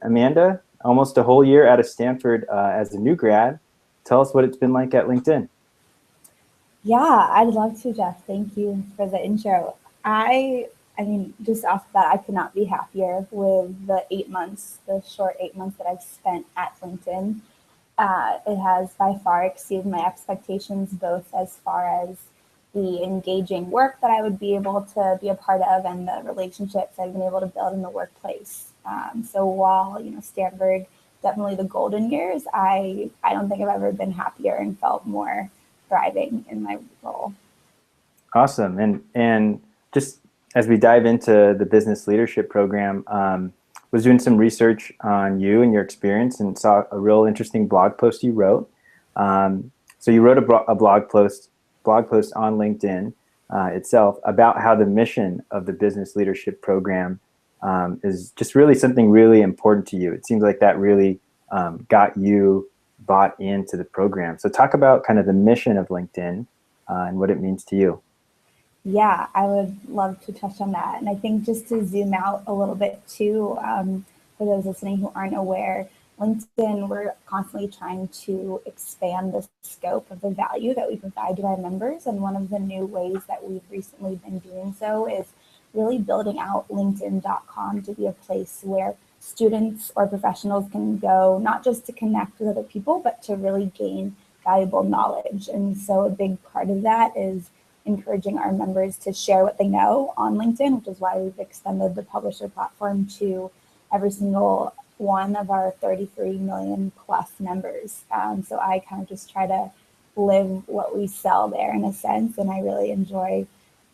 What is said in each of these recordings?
Amanda, almost a whole year out of Stanford as a new grad. Tell us what it's been like at LinkedIn. Yeah, I'd love to, Jeff. Thank you for the intro. I mean, just off that, I could not be happier with the 8 months, the short 8 months that I've spent at LinkedIn. It has by far exceeded my expectations, both as far as the engaging work that I would be able to be a part of and the relationships I've been able to build in the workplace. So while, Stanford, definitely the golden years, I don't think I've ever been happier and felt more thriving in my role. Awesome. And just as we dive into the business leadership program, was doing some research on you and your experience and saw a real interesting blog post you wrote. So you wrote a blog post on LinkedIn itself about how the mission of the business leadership program is just really something really important to you. It seems like that really got you bought into the program. So talk about kind of the mission of LinkedIn and what it means to you. Yeah, I would love to touch on that. And I think just to zoom out a little bit too, for those listening who aren't aware, LinkedIn, we're constantly trying to expand the scope of the value that we provide to our members. And one of the new ways that we've recently been doing so is really building out LinkedIn.com to be a place where students or professionals can go, not just to connect with other people, but to really gain valuable knowledge. And so a big part of that is encouraging our members to share what they know on LinkedIn, which is why we've extended the publisher platform to every single one of our 33 million plus members. So I kind of just try to live what we sell there in a sense, and I really enjoy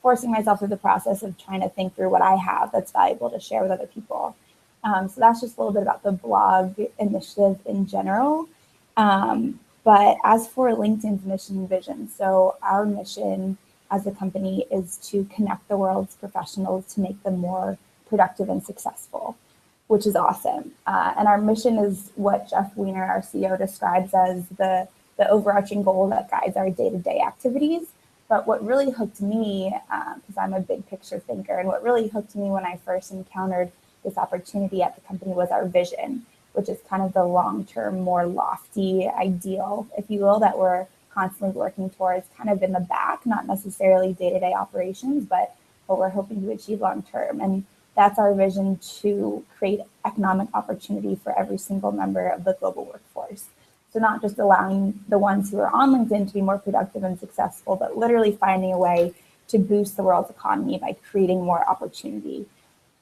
forcing myself through the process of trying to think through what I have that's valuable to share with other people. So that's just a little bit about the blog initiative in general. But as for LinkedIn's mission and vision, so our mission as a company is to connect the world's professionals to make them more productive and successful, which is awesome. And our mission is what Jeff Weiner, our CEO, describes as the overarching goal that guides our day-to-day activities. But what really hooked me, because I'm a big picture thinker, and what really hooked me when I first encountered this opportunity at the company was our vision, which is kind of the long-term, more lofty ideal, if you will, that we're constantly working towards kind of in the back, not necessarily day-to-day operations, but what we're hoping to achieve long-term. And that's our vision to create economic opportunity for every single member of the global workforce. So not just allowing the ones who are on LinkedIn to be more productive and successful, but literally finding a way to boost the world's economy by creating more opportunity.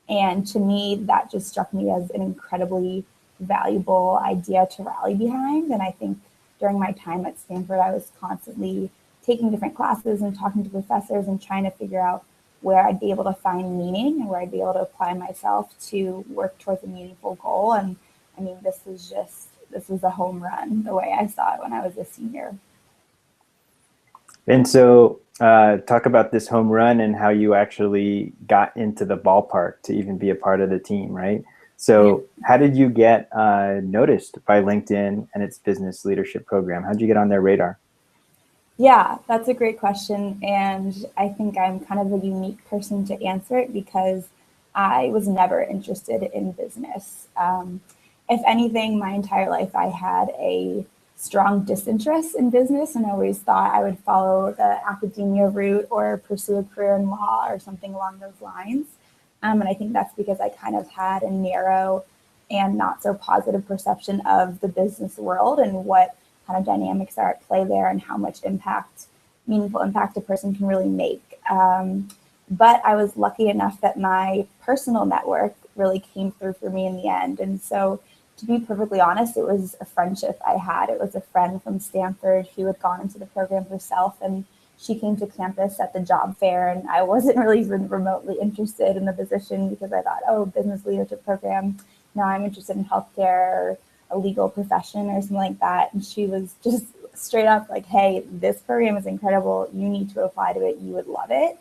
And to me, that just struck me as an incredibly valuable idea to rally behind. And I think during my time at Stanford, I was constantly taking different classes and talking to professors and trying to figure out where I'd be able to find meaning and where I'd be able to apply myself to work towards a meaningful goal. And I mean, this was a home run the way I saw it when I was a senior. And so talk about this home run and how you actually got into the ballpark to even be a part of the team, right? So how did you get noticed by LinkedIn and its business leadership program? How did you get on their radar? Yeah, that's a great question. And I think I'm kind of a unique person to answer it because I was never interested in business. If anything, my entire life I had a strong disinterest in business and always thought I would follow the academia route or pursue a career in law or something along those lines. And I think that's because I kind of had a narrow and not so positive perception of the business world and what kind of dynamics are at play there and how much meaningful impact a person can really make. But I was lucky enough that my personal network really came through for me in the end. And so to be perfectly honest, it was a friendship I had. It was a friend from Stanford who had gone into the program herself, and she came to campus at the job fair, and I wasn't really even remotely interested in the position because I thought, oh, business leadership program. Now I'm interested in healthcare or a legal profession or something like that. And she was just straight up like, hey, this program is incredible. You need to apply to it. You would love it.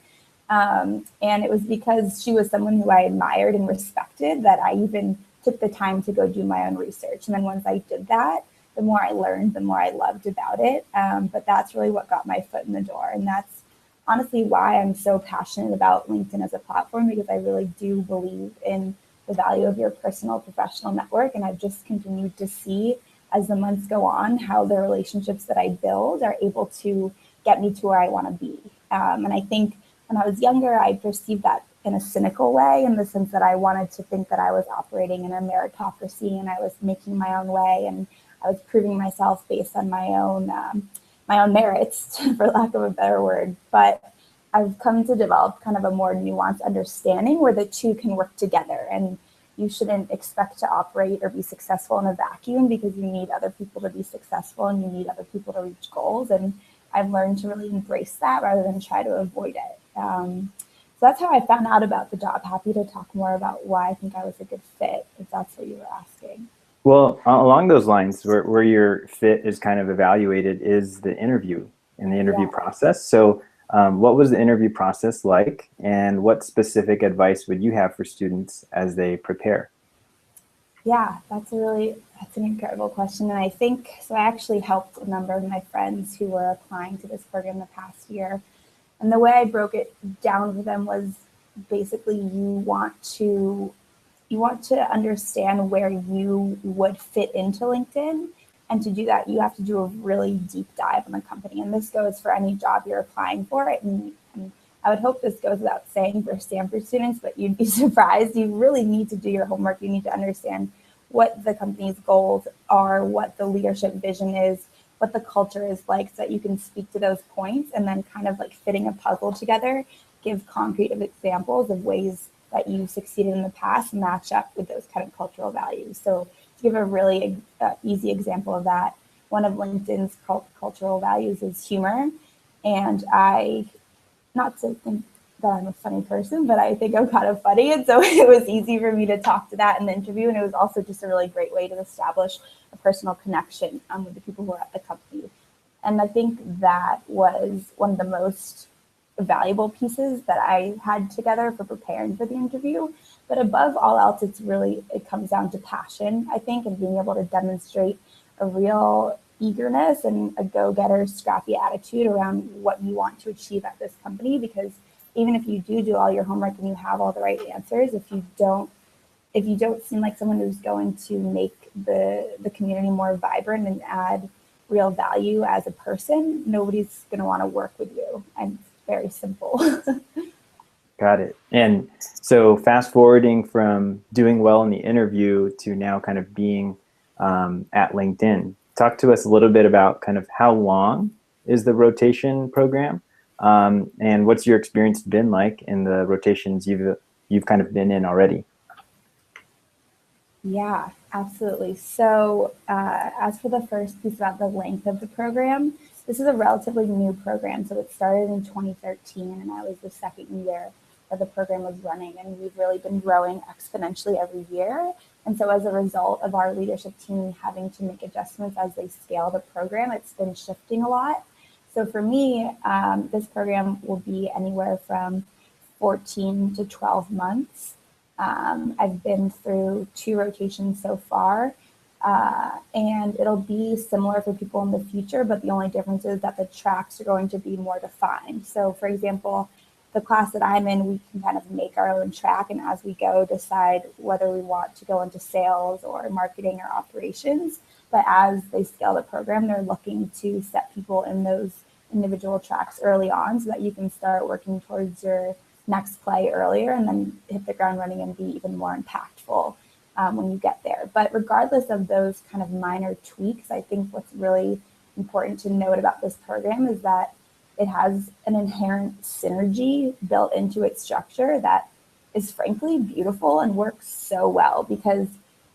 And it was because she was someone who I admired and respected that I even took the time to go do my own research. And then once I did that, the more I learned, the more I loved about it. But that's really what got my foot in the door. And that's honestly why I'm so passionate about LinkedIn as a platform, because I really do believe in the value of your personal professional network. And I've just continued to see as the months go on how the relationships that I build are able to get me to where I want to be. And I think when I was younger, I perceived that in a cynical way, in the sense that I wanted to think that I was operating in a meritocracy and I was making my own way and I was proving myself based on my own merits, for lack of a better word. But I've come to develop kind of a more nuanced understanding where the two can work together. And you shouldn't expect to operate or be successful in a vacuum, because you need other people to be successful and you need other people to reach goals. And I've learned to really embrace that rather than try to avoid it. So that's how I found out about the job. Happy to talk more about why I think I was a good fit, if that's what you were asking. Well, along those lines, where your fit is kind of evaluated is the interview and the interview process. So what was the interview process like, and what specific advice would you have for students as they prepare? Yeah, that's an incredible question. And I think, so I actually helped a number of my friends who were applying to this program the past year. And the way I broke it down for them was basically you want to understand where you would fit into LinkedIn. And to do that, you have to do a really deep dive on the company. And this goes for any job you're applying for. And I would hope this goes without saying for Stanford students, but you'd be surprised. You really need to do your homework. You need to understand what the company's goals are, what the leadership vision is, what the culture is like, so that you can speak to those points, and then kind of like fitting a puzzle together, give concrete examples of ways that you succeeded in the past match up with those kind of cultural values. So to give a really easy example of that, one of LinkedIn's cultural values is humor. And not to think that I'm a funny person, but I think I'm kind of funny. And so it was easy for me to talk to that in the interview. And it was also just a really great way to establish a personal connection with the people who are at the company. And I think that was one of the most valuable pieces that I had together for preparing for the interview. But above all else, it comes down to passion, I think, and being able to demonstrate a real eagerness and a go-getter, scrappy attitude around what you want to achieve at this company. Because even if you do all your homework and you have all the right answers, if you don't seem like someone who's going to make the community more vibrant and add real value as a person, nobody's going to want to work with you. And it's very simple. Got it. And so fast forwarding from doing well in the interview to now kind of being at LinkedIn, talk to us a little bit about kind of how long is the rotation program, and what's your experience been like in the rotations you've kind of been in already? Yeah, absolutely. So as for the first piece about the length of the program, this is a relatively new program. So it started in 2013, and I was the second year that the program was running, and we've really been growing exponentially every year. And so as a result of our leadership team having to make adjustments as they scale the program, it's been shifting a lot. So for me, this program will be anywhere from 14 to 12 months. I've been through 2 rotations so far, and it'll be similar for people in the future, but the only difference is that the tracks are going to be more defined. So for example, the class that I'm in, we can kind of make our own track, and as we go, decide whether we want to go into sales or marketing or operations. But as they scale the program, they're looking to set people in those individual tracks early on so that you can start working towards your next play earlier and then hit the ground running and be even more impactful when you get there. But regardless of those kind of minor tweaks, I think what's really important to note about this program is that it has an inherent synergy built into its structure that is frankly beautiful and works so well, because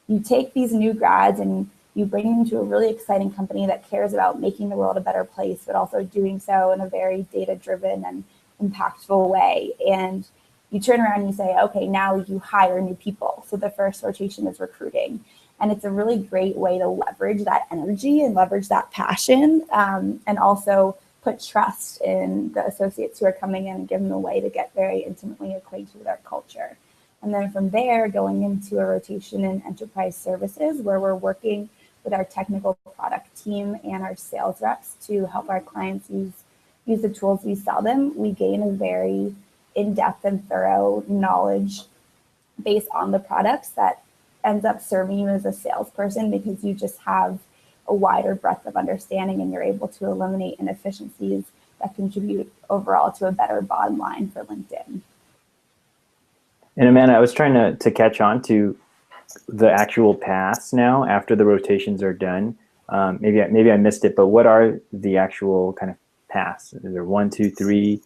you take these new grads and you bring them to a really exciting company that cares about making the world a better place, but also doing so in a very data-driven and impactful way. And you turn around and you say, okay, now you hire new people. So the first rotation is recruiting. And it's a really great way to leverage that energy and leverage that passion, and also put trust in the associates who are coming in and give them a way to get very intimately acquainted with our culture. And then from there, going into a rotation in enterprise services, where we're working with our technical product team and our sales reps to help our clients use the tools we sell them. We gain a very in-depth and thorough knowledge based on the products that ends up serving you as a salesperson, because you just have a wider breadth of understanding and you're able to eliminate inefficiencies that contribute overall to a better bottom line for LinkedIn. And Amanda, I was trying to catch on to the actual paths now after the rotations are done. Maybe I missed it, but what are the actual kind of paths? Is there 1, 2, 3?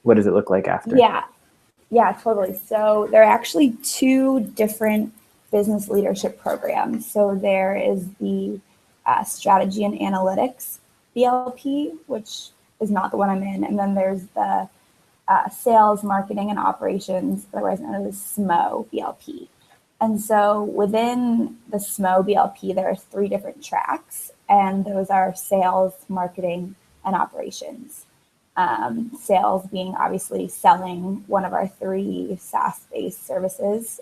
What does it look like after? Yeah, totally. So there are actually 2 different business leadership programs. So there is the strategy and analytics BLP, which is not the one I'm in, and then there's the sales, marketing, and operations, otherwise known as SMO BLP. And so within the SMO BLP, there are 3 different tracks, and those are sales, marketing, and operations. Sales being obviously selling one of our 3 SaaS-based services,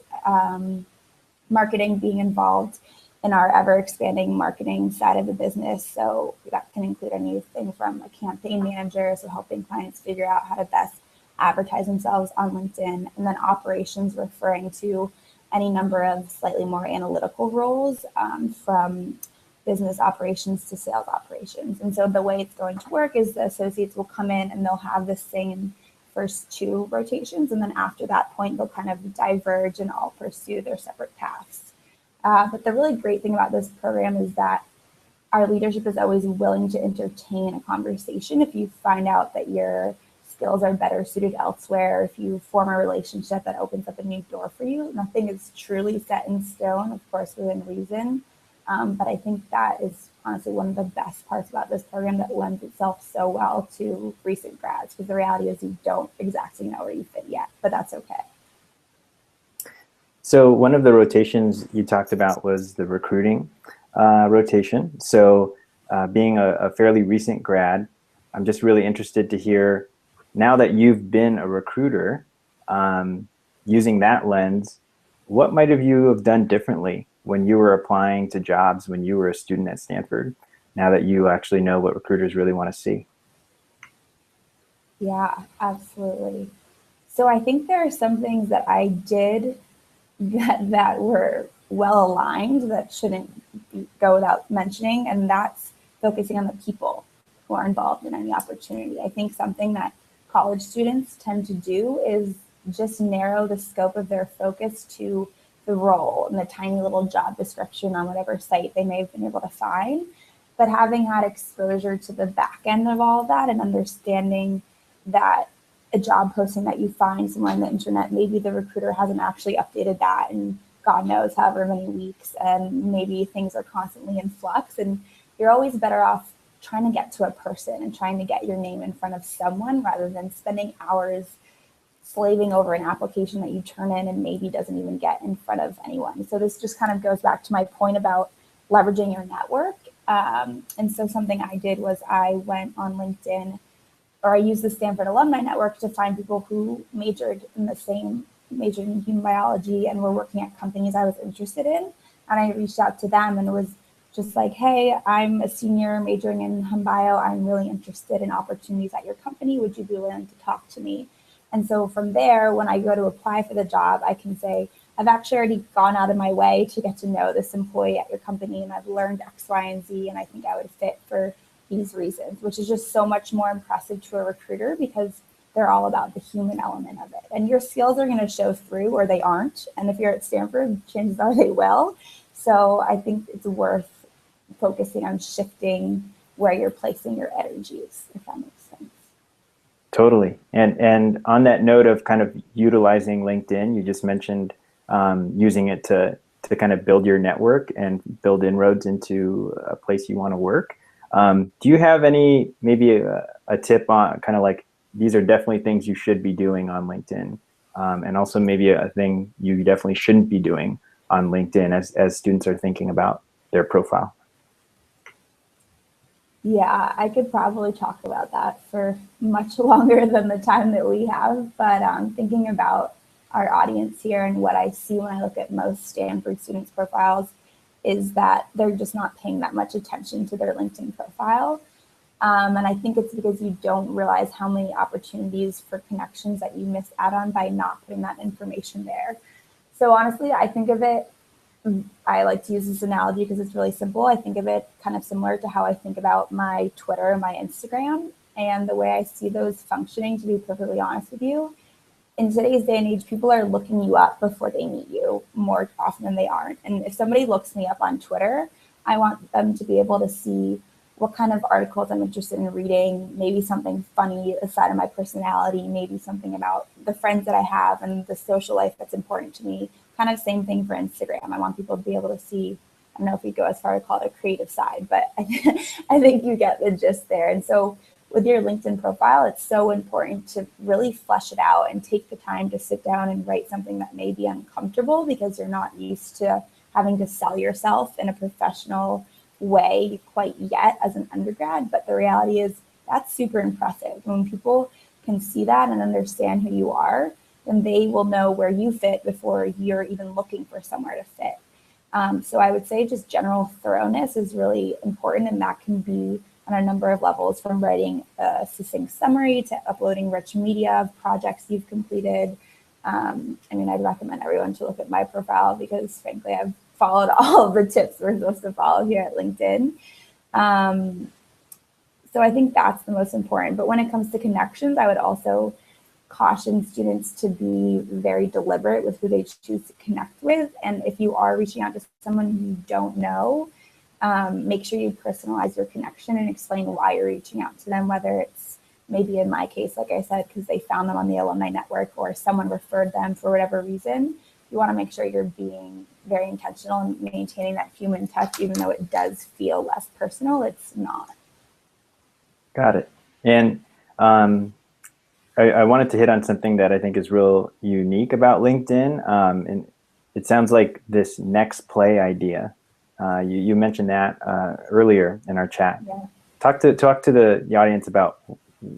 marketing being involved in our ever-expanding marketing side of the business. So that can include anything from a campaign manager, so helping clients figure out how to best advertise themselves on LinkedIn, and then operations referring to any number of slightly more analytical roles, from business operations to sales operations. And so the way it's going to work is the associates will come in and they'll have the same first 2 rotations, and then after that point they'll kind of diverge and all pursue their separate paths. But the really great thing about this program is that our leadership is always willing to entertain a conversation if you find out that your skills are better suited elsewhere, if you form a relationship that opens up a new door for you. Nothing is truly set in stone, of course, within reason. But I think that is honestly one of the best parts about this program that lends itself so well to recent grads, because the reality is you don't exactly know where you fit yet, but that's okay. So one of the rotations you talked about was the recruiting rotation. So being a fairly recent grad, I'm just really interested to hear, now that you've been a recruiter, using that lens, what might have you have done differently when you were applying to jobs when you were a student at Stanford, now that you actually know what recruiters really want to see? Yeah, absolutely. So I think there are some things that I did that were well aligned that shouldn't go without mentioning, and that's focusing on the people who are involved in any opportunity. I think something that college students tend to do is just narrow the scope of their focus to the role and the tiny little job description on whatever site they may have been able to find. But having had exposure to the back end of all of that and understanding that a job posting that you find somewhere on the internet, maybe the recruiter hasn't actually updated that in God knows however many weeks, and maybe things are constantly in flux, and you're always better off trying to get to a person and trying to get your name in front of someone rather than spending hours slaving over an application that you turn in and maybe doesn't even get in front of anyone. So this just kind of goes back to my point about leveraging your network. And so something I did was I went on LinkedIn, or I used the Stanford Alumni Network to find people who majored in the same major in human biology and were working at companies I was interested in. And I reached out to them and was just like, hey, I'm a senior majoring in hum bio. I'm really interested in opportunities at your company. Would you be willing to talk to me? And so from there, when I go to apply for the job, I can say, I've actually already gone out of my way to get to know this employee at your company, and I've learned X, Y, and Z, and I think I would fit for these reasons, which is just so much more impressive to a recruiter because they're all about the human element of it. And your skills are going to show through, or they aren't. And if you're at Stanford, chances are they will. So I think it's worth focusing on shifting where you're placing your energies, if that makes sense. Totally. And on that note of kind of utilizing LinkedIn, you just mentioned using it to kind of build your network and build inroads into a place you want to work. Do you have any, maybe a tip on kind of like, these are definitely things you should be doing on LinkedIn, and also maybe a thing you definitely shouldn't be doing on LinkedIn as students are thinking about their profile? Yeah, I could probably talk about that for much longer than the time that we have, but thinking about our audience here and what I see when I look at most Stanford students' profiles is that they're just not paying that much attention to their LinkedIn profile. And I think it's because you don't realize how many opportunities for connections that you miss out on by not putting that information there. So honestly, I think of it, I like to use this analogy because it's really simple. I think of it kind of similar to how I think about my Twitter and my Instagram, and the way I see those functioning, to be perfectly honest with you. In today's day and age, people are looking you up before they meet you more often than they aren't. And if somebody looks me up on Twitter, I want them to be able to see what kind of articles I'm interested in reading, maybe something funny aside of my personality, maybe something about the friends that I have and the social life that's important to me. Kind of same thing for Instagram. I want people to be able to see, I don't know if we go as far to call it a creative side, but I think you get the gist there. And so with your LinkedIn profile, it's so important to really flesh it out and take the time to sit down and write something that may be uncomfortable because you're not used to having to sell yourself in a professional way quite yet as an undergrad. But the reality is that's super impressive. When people can see that and understand who you are, then they will know where you fit before you're even looking for somewhere to fit. So I would say just general thoroughness is really important, and that can be on a number of levels, from writing a succinct summary to uploading rich media of projects you've completed. I mean, I'd recommend everyone to look at my profile because frankly, I've followed all of the tips we're supposed to follow here at LinkedIn. So I think that's the most important. But when it comes to connections, I would also caution students to be very deliberate with who they choose to connect with. And if you are reaching out to someone you don't know, make sure you personalize your connection and explain why you're reaching out to them, whether it's maybe in my case, like I said, because they found them on the alumni network or someone referred them for whatever reason. You want to make sure you're being very intentional and maintaining that human touch, even though it does feel less personal, it's not. Got it. And I wanted to hit on something that I think is real unique about LinkedIn. And it sounds like this next play idea. You mentioned that earlier in our chat. Yeah. Talk to the audience about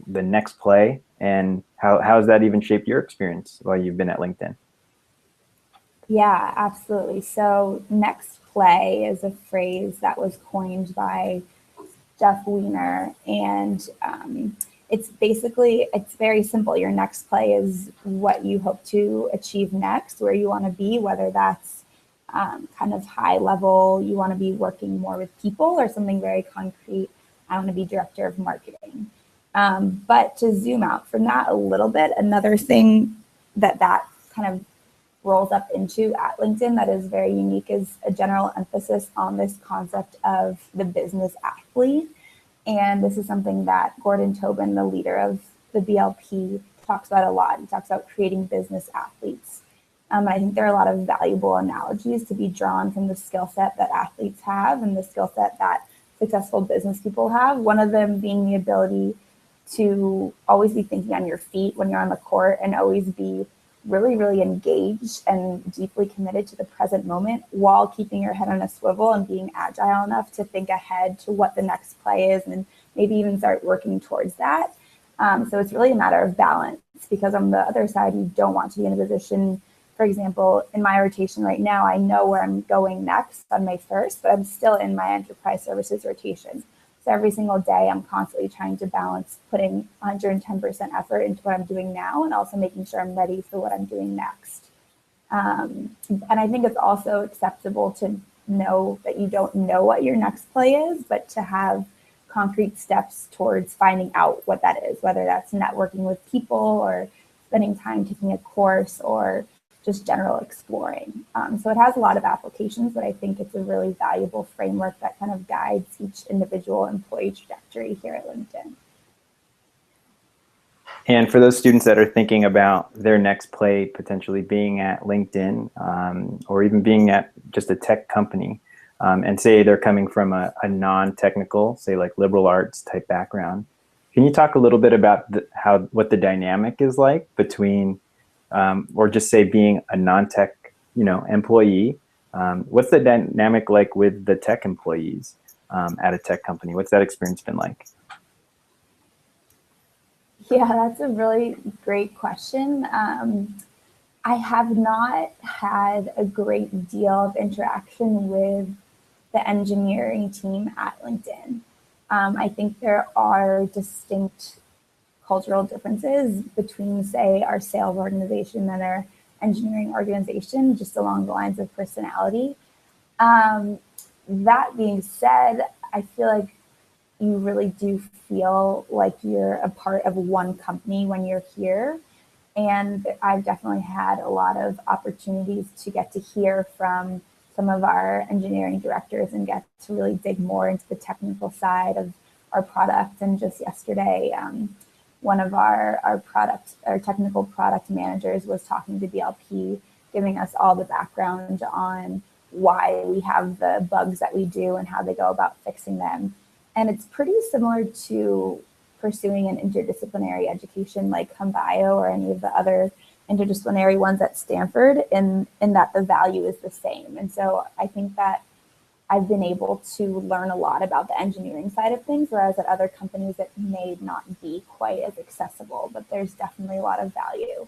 the next play and how has that even shaped your experience while you've been at LinkedIn? Yeah, absolutely. So next play is a phrase that was coined by Jeff Weiner, and it's very simple. Your next play is what you hope to achieve next, where you want to be, whether that's kind of high level, you want to be working more with people, or something very concrete, I want to be director of marketing. But to zoom out from that a little bit, another thing that kind of rolls up into at LinkedIn that is very unique is a general emphasis on this concept of the business athlete. And this is something that Gordon Tobin, the leader of the BLP, talks about a lot. He talks about creating business athletes. I think there are a lot of valuable analogies to be drawn from the skill set that athletes have and the skill set that successful business people have. One of them being the ability to always be thinking on your feet when you're on the court and always be really, really engaged and deeply committed to the present moment while keeping your head on a swivel and being agile enough to think ahead to what the next play is and maybe even start working towards that. So it's really a matter of balance, because on the other side, you don't want to be in a position, for example, in my rotation right now, I know where I'm going next on May 1st, but I'm still in my enterprise services rotation. So every single day, I'm constantly trying to balance putting 110% effort into what I'm doing now and also making sure I'm ready for what I'm doing next. And I think it's also acceptable to know that you don't know what your next play is, but to have concrete steps towards finding out what that is, whether that's networking with people or spending time taking a course or just general exploring. So it has a lot of applications, but I think it's a really valuable framework that kind of guides each individual employee trajectory here at LinkedIn. And for those students that are thinking about their next play potentially being at LinkedIn or even being at just a tech company, and say they're coming from a non-technical, say like liberal arts type background, can you talk a little bit about what the dynamic is like between or just say being a non-tech, employee? What's the dynamic like with the tech employees at a tech company? What's that experience been like? Yeah, that's a really great question. I have not had a great deal of interaction with the engineering team at LinkedIn. I think there are distinct cultural differences between, say, our sales organization and our engineering organization, just along the lines of personality. Um, that being said, I feel like you really do feel like you're a part of one company when you're here. And I've definitely had a lot of opportunities to get to hear from some of our engineering directors and get to really dig more into the technical side of our product. And just yesterday, one of our technical product managers was talking to BLP, giving us all the background on why we have the bugs that we do and how they go about fixing them. And it's pretty similar to pursuing an interdisciplinary education like ComBio or any of the other interdisciplinary ones at Stanford, in that the value is the same. And so I think that I've been able to learn a lot about the engineering side of things, whereas at other companies it may not be quite as accessible, but there's definitely a lot of value.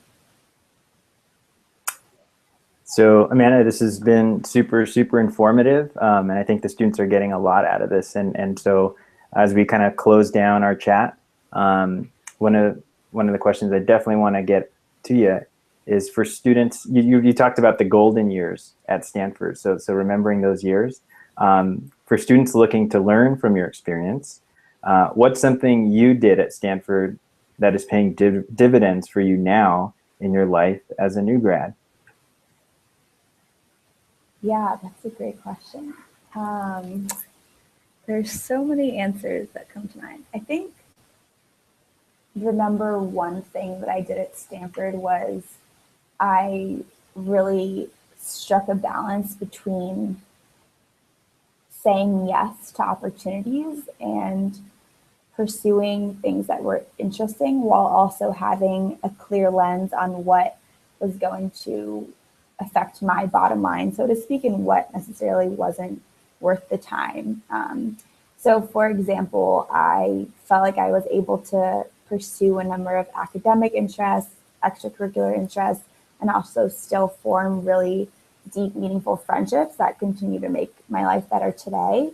So Amanda, this has been super, super informative, and I think the students are getting a lot out of this. And so as we kind of close down our chat, one of the questions I definitely want to get to you is for students. You talked about the golden years at Stanford, so remembering those years. For students looking to learn from your experience, what's something you did at Stanford that is paying dividends for you now in your life as a new grad? Yeah, that's a great question. There's so many answers that come to mind. I think the number one thing that I did at Stanford was I really struck a balance between saying yes to opportunities and pursuing things that were interesting while also having a clear lens on what was going to affect my bottom line, so to speak, and what necessarily wasn't worth the time. So for example, I felt like I was able to pursue a number of academic interests, extracurricular interests, and also still form really deep, meaningful friendships that continue to make my life better today.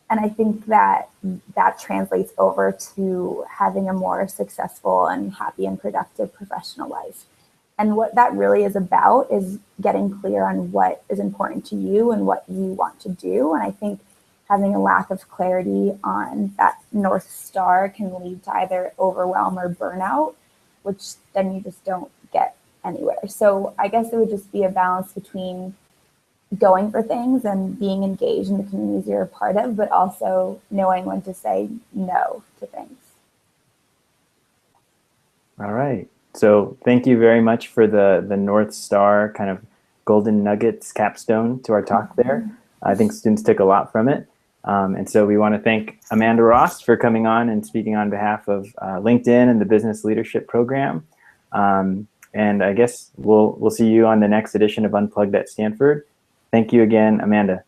And I think that that translates over to having a more successful and happy and productive professional life. And what that really is about is getting clear on what is important to you and what you want to do. And I think having a lack of clarity on that North Star can lead to either overwhelm or burnout, which then you just don't get anywhere. So I guess it would just be a balance between going for things and being engaged in the communities you're a part of, but also knowing when to say no to things. All right. So thank you very much for the North Star kind of golden nuggets capstone to our talk there. I think students took a lot from it. And so we want to thank Amanda Ross for coming on and speaking on behalf of LinkedIn and the Business Leadership Program. And I guess we'll see you on the next edition of Unplugged at Stanford. Thank you again, Amanda.